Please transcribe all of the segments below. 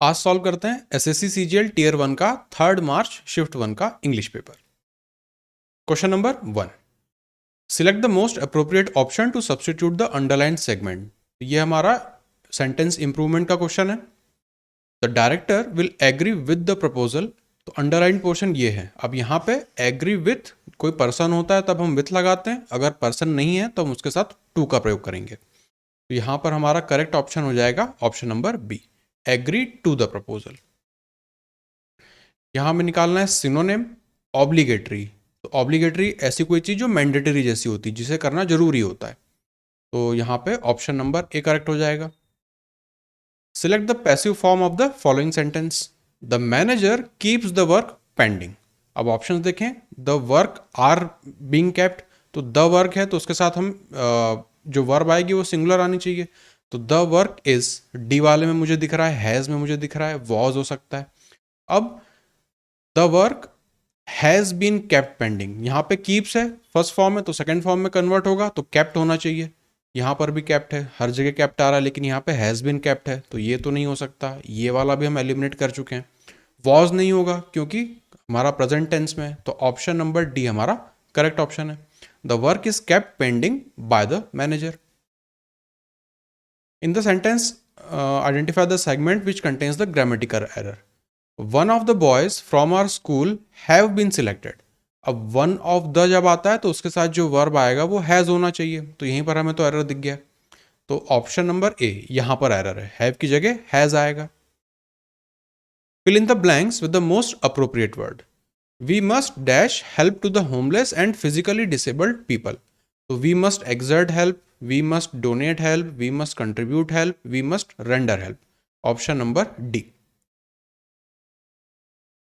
आज सॉल्व करते हैं एसएससी सीजीएल टीयर 1 का 3 मार्च शिफ्ट 1 का English paper. Question number 1, select the most appropriate option to substitute the underline segment. ये हमारा सेंटेंस इंप्रूवमेंट का क्वेश्चन है। The director will agree with the proposal, तो अंडरलाइन पोर्शन ये है। अब यहाँ पे एग्री विथ कोई पर्सन होता है तब हम विथ लगाते हैं, अगर पर्सन नहीं है तो हम उसके साथ टू का प्रयोग करेंगे। तो यहाँ पर हमारा करेक्ट ऑप्शन हो जाएगा option number B, agree to the proposal. यहाँ हमें निकालना है सिनोनिम ऑब्लिगेटरी। तो ऑब्लिगेटरी ऐसी कोई चीज़ जो मैंडेटरी जैसी होती है, जिसे करना जरूरी होता है। तो यहाँ पे ऑप्शन नंबर ए करेक्ट हो जाएगा। Select the passive form of the following sentence, the manager keeps the work pending. अब ऑप्शंस देखें, the work are being kept, तो द वर्क है तो उसके साथ हम जो वर्ब आएगी वो सिंगुलर आनी चाहिए। तो द वर्क इज, डी वाले में मुझे दिख रहा है, हैज़ में मुझे दिख रहा है, वॉज हो सकता है। अब the work has been kept pending, यहाँ पे कीप्स है, फर्स्ट फॉर्म है तो सेकंड फॉर्म में कन्वर्ट होगा, तो केप्ट होना चाहिए। यहाँ पर भी केप्ट है, हर जगह केप्ट आ रहा है, लेकिन यहाँ पे हैज़ बीन केप्ट है तो ये तो नहीं हो सकता। ये वाला भी हम एलिमिनेट कर चुके हैं। वॉज नहीं होगा क्योंकि हमारा प्रेजेंट टेंस में है, तो ऑप्शन नंबर डी हमारा करेक्ट ऑप्शन है। The work is kept pending by the manager. In the sentence identify the segment which contains the grammatical error. One of the boys from our school have been selected. अब one of the जब आता है तो उसके साथ जो verb आएगा वो हैज़ होना चाहिए, तो यहीं पर हमें तो एरर दिख गया। तो ऑप्शन नंबर ए यहां पर एरर है, हैव की जगह हैज़ आएगा। Fill in the blanks with the most appropriate word. We must dash help to the homeless and physically disabled people. तो we must exert help, we must donate help, we must contribute help, we must render help. Option number D.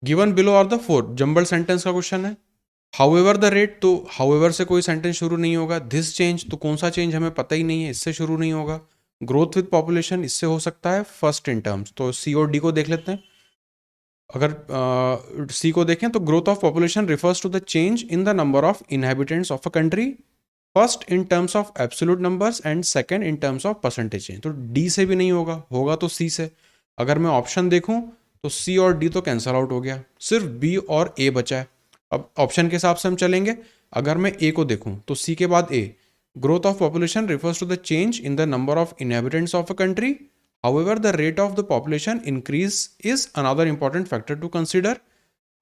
Given below are the four, jumbled sentence का question है। However the rate, तो however से कोई sentence शुरू नहीं होगा। This change, तो कौन सा चेंज हमें पता ही नहीं है, इससे शुरू नहीं होगा। ग्रोथ विद पॉपुलेशन, इससे हो सकता है फर्स्ट इन टर्म्स, तो सी और डी को देख लेते हैं। अगर सी को देखें तो growth of population refers to the change in the number of inhabitants of a country, first in terms of absolute numbers and second in terms of percentage change. तो डी से भी नहीं होगा, होगा तो सी से। अगर मैं ऑप्शन देखूं तो सी और डी तो कैंसल आउट हो गया, सिर्फ बी और ए बचा है। अब ऑप्शन के हिसाब से हम चलेंगे। अगर मैं ए को देखूं तो सी के बाद A, growth of population refers to the change in the number of inhabitants of a country, however the rate of the population increase is another important factor to consider,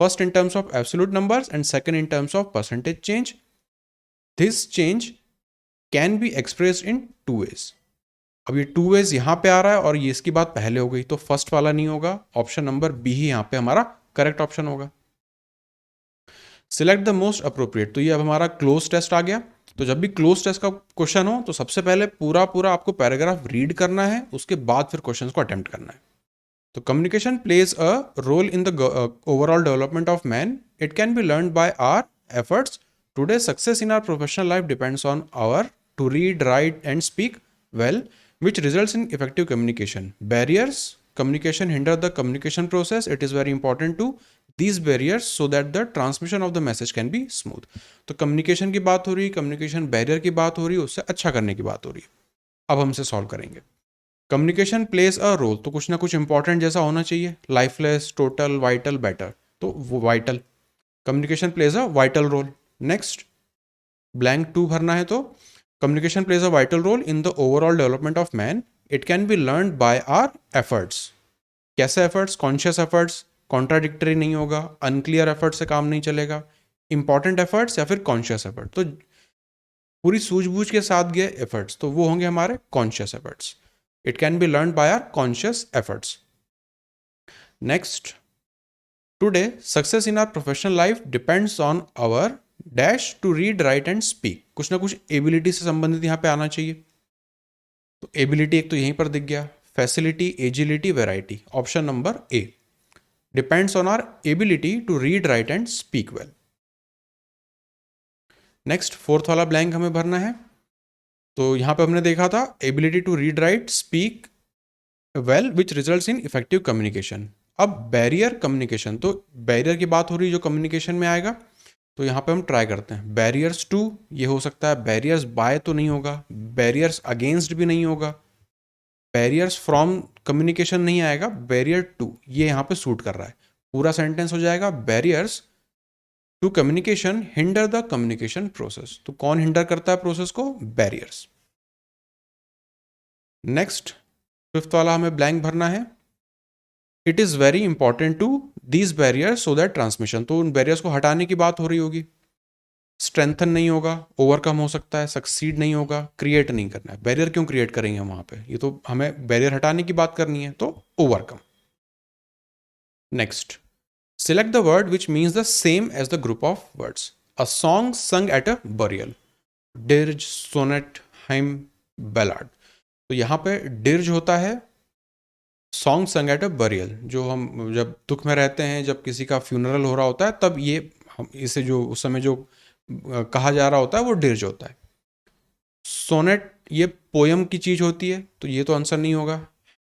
first in terms of absolute numbers and second in terms of percentage change. This change can be expressed in two ways. अब ये two ways यहाँ पे आ रहा है और ये इसकी बात पहले हो गई, तो फर्स्ट वाला नहीं होगा, ऑप्शन नंबर बी ही यहाँ पे हमारा करेक्ट ऑप्शन होगा। सिलेक्ट द मोस्ट अप्रोप्रिएट, तो ये अब हमारा क्लोज टेस्ट आ गया। तो जब भी क्लोज टेस्ट का क्वेश्चन हो तो सबसे पहले पूरा आपको पैराग्राफ रीड करना है, उसके बाद फिर क्वेश्चन को अटेम्प्ट करना है। तो communication plays a role in the overall development of man, it can be learn by our efforts, today success in our professional life depends on our to read, write and speak well, which results in effective communication. Barriers communication hinder the communication process. It is very important to these barriers so that the transmission of the message can be smooth. तो communication की बात हो रही है, communication barrier की बात हो रही है, उससे अच्छा करने की बात हो रही है। अब हम इसे सॉल्व करेंगे। कम्युनिकेशन प्लेज अ रोल, तो कुछ ना कुछ इंपॉर्टेंट जैसा होना चाहिए, लाइफलेस, टोटल, वाइटल, बेटर, तो वो vital, communication plays a vital role. Next blank 2 भरना है, तो communication plays a vital role in the overall development of man, it can be learned by our efforts. कैसे efforts? conscious efforts, contradictory नहीं होगा, unclear efforts से काम नहीं चलेगा, important efforts या फिर conscious efforts, तो पूरी सूझबूझ के साथ गए efforts तो वो होंगे हमारे conscious efforts. It can be learned by our conscious efforts. Next, today success in our professional life depends on our dash to read, write and speak, कुछ ना कुछ एबिलिटी से संबंधित यहाँ पे आना चाहिए। तो एबिलिटी एक तो यहीं पर दिख गया, facility, agility, variety, option number A, depends on our ability to read, write and speak well. Next fourth वाला ब्लैंक हमें भरना है। तो यहाँ पे हमने देखा था ability to read, write, speak well which results in effective communication. अब बैरियर कम्युनिकेशन, तो बैरियर की बात हो रही है जो कम्युनिकेशन में आएगा, तो यहाँ पे हम ट्राई करते हैं। बैरियर्स टू ये हो सकता है, बैरियर्स बाय तो नहीं होगा, बैरियर्स अगेंस्ट भी नहीं होगा, बैरियर्स फ्रॉम कम्युनिकेशन नहीं आएगा, बैरियर टू ये यहाँ पे सूट कर रहा है, पूरा सेंटेंस हो जाएगा barriers to communication hinder the communication process. तो कौन हिंडर करता है प्रोसेस को? बैरियर्स। नेक्स्ट फिफ्थ वाला हमें ब्लैंक भरना है। It is very important to these barriers so that transmission, तो उन बैरियर्स को हटाने की बात हो रही होगी। स्ट्रेंथन नहीं होगा, ओवरकम हो सकता है, सक्सीड नहीं होगा, क्रिएट नहीं करना है। बैरियर क्यों क्रिएट करेंगे हम वहां पे? ये तो हमें बैरियर हटाने की बात करनी है, तो overcome. Next, select the word which means the same as the group of words. A song sung at a burial, dirge, sonnet, hymn, ballad. तो यहाँ पे डिर्ज होता है song sung at a burial, जो हम जब दुख में रहते हैं, जब किसी का फ्यूनरल हो रहा होता है, तब ये हम इसे जो उस समय जो कहा जा रहा होता है वो डिर्ज होता है। सोनेट ये पोयम की चीज़ होती है, तो ये तो आंसर नहीं होगा।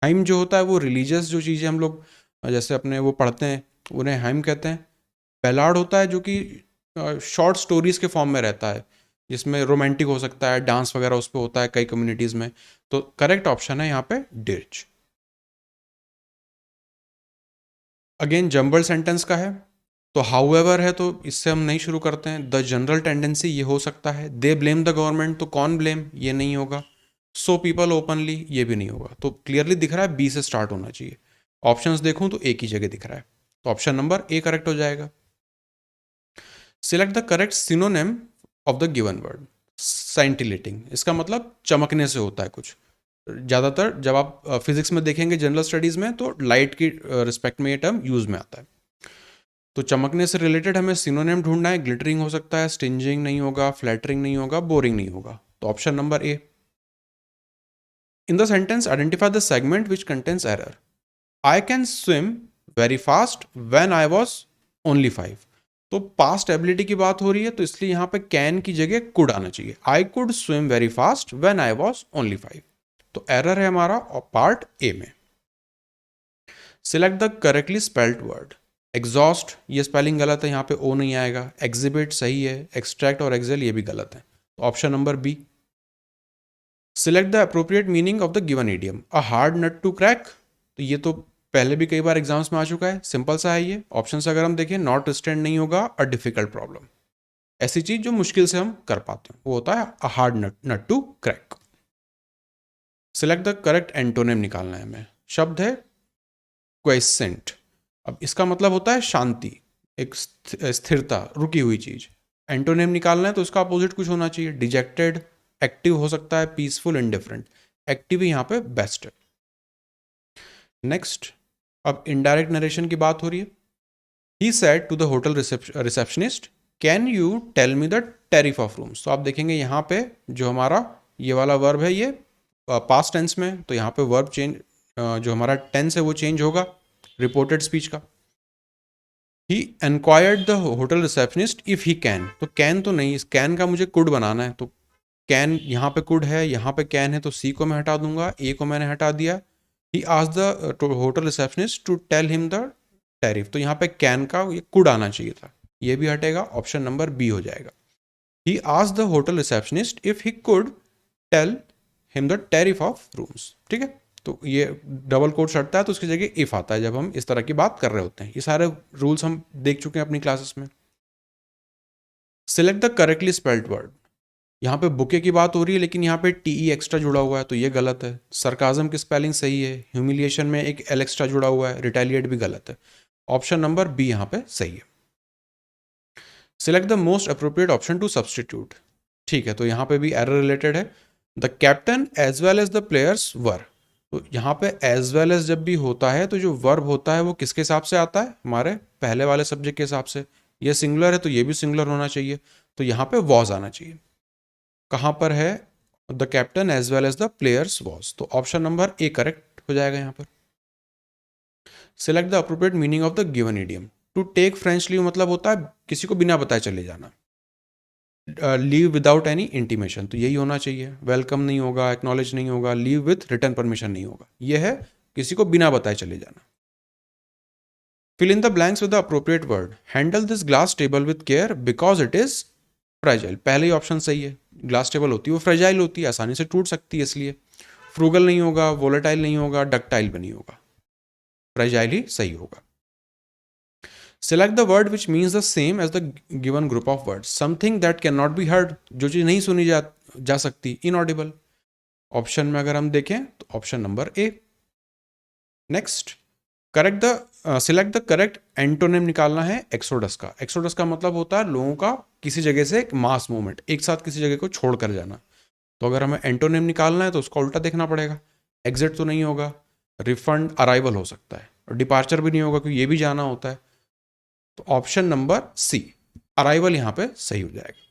हाइम जो होता है वो रिलीजियस जो चीज़ें हम लोग जैसे अपने वो पढ़ते हैं उन्हें हाइम कहते हैं। बैलाड होता है जो कि शॉर्ट स्टोरीज के फॉर्म में रहता है, जिसमें रोमांटिक हो सकता है, डांस वगैरह उस पर होता है कई कम्युनिटीज़ में। तो करेक्ट ऑप्शन है यहाँ पे डिर्ज। अगेन जंबल सेंटेंस का है, तो हाउएवर है, तो इससे हम नहीं शुरू करते हैं। द जनरल टेंडेंसी ये हो सकता है। दे ब्लेम द गवर्नमेंट, तो कौन ब्लेम, ये नहीं होगा। सो पीपल ओपनली, ये भी नहीं होगा। तो क्लियरली दिख रहा है बी से स्टार्ट होना चाहिए। ऑप्शंस देखूं तो एक ही जगह दिख रहा है, तो ऑप्शन नंबर ए करेक्ट हो जाएगा। Select the correct synonym of the given word. Scintillating, इसका मतलब चमकने से होता है कुछ। ज़्यादातर जब आप फिजिक्स में देखेंगे जनरल स्टडीज़ में, तो लाइट की रिस्पेक्ट में ये टर्म यूज में आता है। तो चमकने से रिलेटेड हमें सिनोनिम ढूंढना है। ग्लिटरिंग हो सकता है, स्टिंजिंग नहीं होगा, फ्लैटरिंग नहीं होगा, बोरिंग नहीं होगा। तो option number A. In the sentence identify the segment which contains error. I can swim very fast when I was only 5। तो पास्ट एबिलिटी की बात हो रही है, तो इसलिए यहां पे कैन की जगह कुड आना चाहिए। I could swim very fast when I was only 5। तो एरर है हमारा पार्ट ए में। Select the correctly spelled word. Exhaust ये स्पेलिंग गलत है, यहाँ पे ओ नहीं आएगा। एग्जिबिट सही है। एक्सट्रैक्ट और एक्सेल ये भी गलत है, तो option number B. Select the appropriate meaning of the given idiom. A hard nut to crack, तो ये तो पहले भी कई बार एग्जाम्स में आ चुका है, सिंपल सा है ये। ऑप्शन से अगर हम देखें, नॉट स्टैंड नहीं होगा। अ डिफिकल्ट प्रॉब्लम, ऐसी चीज जो मुश्किल से हम कर पाते हैं, वो होता है a hard nut to crack. Select the correct antonym निकालना है हमें। शब्द है क्वेसेंट। अब इसका मतलब होता है शांति, एक स्थिरता, रुकी हुई चीज। एंटोनिम निकालना है तो उसका अपोजिट कुछ होना चाहिए। डिजेक्टेड, एक्टिव हो सकता है, पीसफुल, इंडिफरेंट। एक्टिव ही यहाँ पे बेस्ट है। नेक्स्ट, अब इनडायरेक्ट नरेशन की बात हो रही है। He said to the hotel receptionist, can you tell me the tariff of rooms. तो आप देखेंगे यहाँ पे जो हमारा ये वाला वर्ब है, ये पास्ट टेंस में, तो यहाँ पे वर्ब चेंज, जो हमारा टेंस है वो चेंज होगा रिपोर्टेड स्पीच का। He enquired the hotel receptionist if he can, तो कैन तो नहीं, इस कैन का मुझे कुड बनाना है। तो कैन यहाँ पे कुड है, यहाँ पे कैन है, तो सी को मैं हटा दूंगा, ए को मैंने हटा दिया। He asked the hotel receptionist to tell him the tariff, तो यहाँ पे कैन का ये कुड आना चाहिए था, ये भी हटेगा। ऑप्शन नंबर बी हो जाएगा। He asked the hotel receptionist if he could tell him the tariff of rooms. ठीक है, तो ये डबल कोट हटता है, तो उसकी जगह इफ आता है जब हम इस तरह की बात कर रहे होते हैं। ये सारे रूल्स हम देख चुके हैं अपनी क्लासेस में। Select the correctly spelled word. यहाँ पे बुके की बात हो रही है, लेकिन यहाँ पे टी एक्स्ट्रा जुड़ा हुआ है, तो ये गलत है। सरकाजम की स्पेलिंग सही है। ह्यूमिलिएशन में एक एल एक्स्ट्रा जुड़ा हुआ है। रिटेलिएट भी गलत है। ऑप्शन नंबर बी यहाँ पे सही है। Select the most appropriate option to substitute. ठीक है, तो यहाँ पे भी एरर रिलेटेड है। The captain as well as the players were, तो यहाँ पे एज वेल एज जब भी होता है, तो जो वर्ब होता है वो किसके हिसाब से आता है, हमारे पहले वाले सब्जेक्ट के हिसाब से। ये सिंगुलर है तो ये भी सिंगुलर होना चाहिए, तो यहाँ पे वॉज आना चाहिए। कहाँ पर है, the captain as well as the players was, तो ऑप्शन नंबर ए करेक्ट हो जाएगा यहाँ पर। Select the appropriate meaning of the given idiom. To take French leave मतलब होता है किसी को बिना बताए चले जाना। लीव विदाउट एनी इंटीमेशन, तो यही होना चाहिए। वेलकम नहीं होगा, एक्नॉलेज नहीं होगा, लीव विथ रिटर्न परमिशन नहीं होगा। यह है किसी को बिना बताए चले जाना। Fill in the blanks with the appropriate word. Handle this glass table with care because it is fragile, पहले ही ऑप्शन सही है। ग्लास टेबल होती है वो फ्रेजाइल होती है, आसानी से टूट सकती है इसलिए। फ्रूगल नहीं होगा, वोलेटाइल नहीं होगा, डक्टाइल भी नहीं होगा, फ्रेजाइल ही सही होगा। Select the word which means the same as the given group of words. Something that cannot be heard, जो चीज नहीं सुनी जा सकती, inaudible. ऑप्शन में अगर हम देखें तो option number A. Next, select the correct antonym निकालना है एक्सोडस का। एक्सोडस का मतलब होता है लोगों का किसी जगह से एक मास मूवमेंट, एक साथ किसी जगह को छोड़ कर जाना। तो अगर हमें एंटोनिम निकालना है तो उसका उल्टा देखना पड़ेगा। एग्जिट तो नहीं होगा, रिफंड अराइवल हो सकता है, और डिपार्चर भी नहीं होगा क्योंकि ये भी जाना होता है। तो ऑप्शन नंबर सी, अराइवल यहां पे सही हो जाएगा।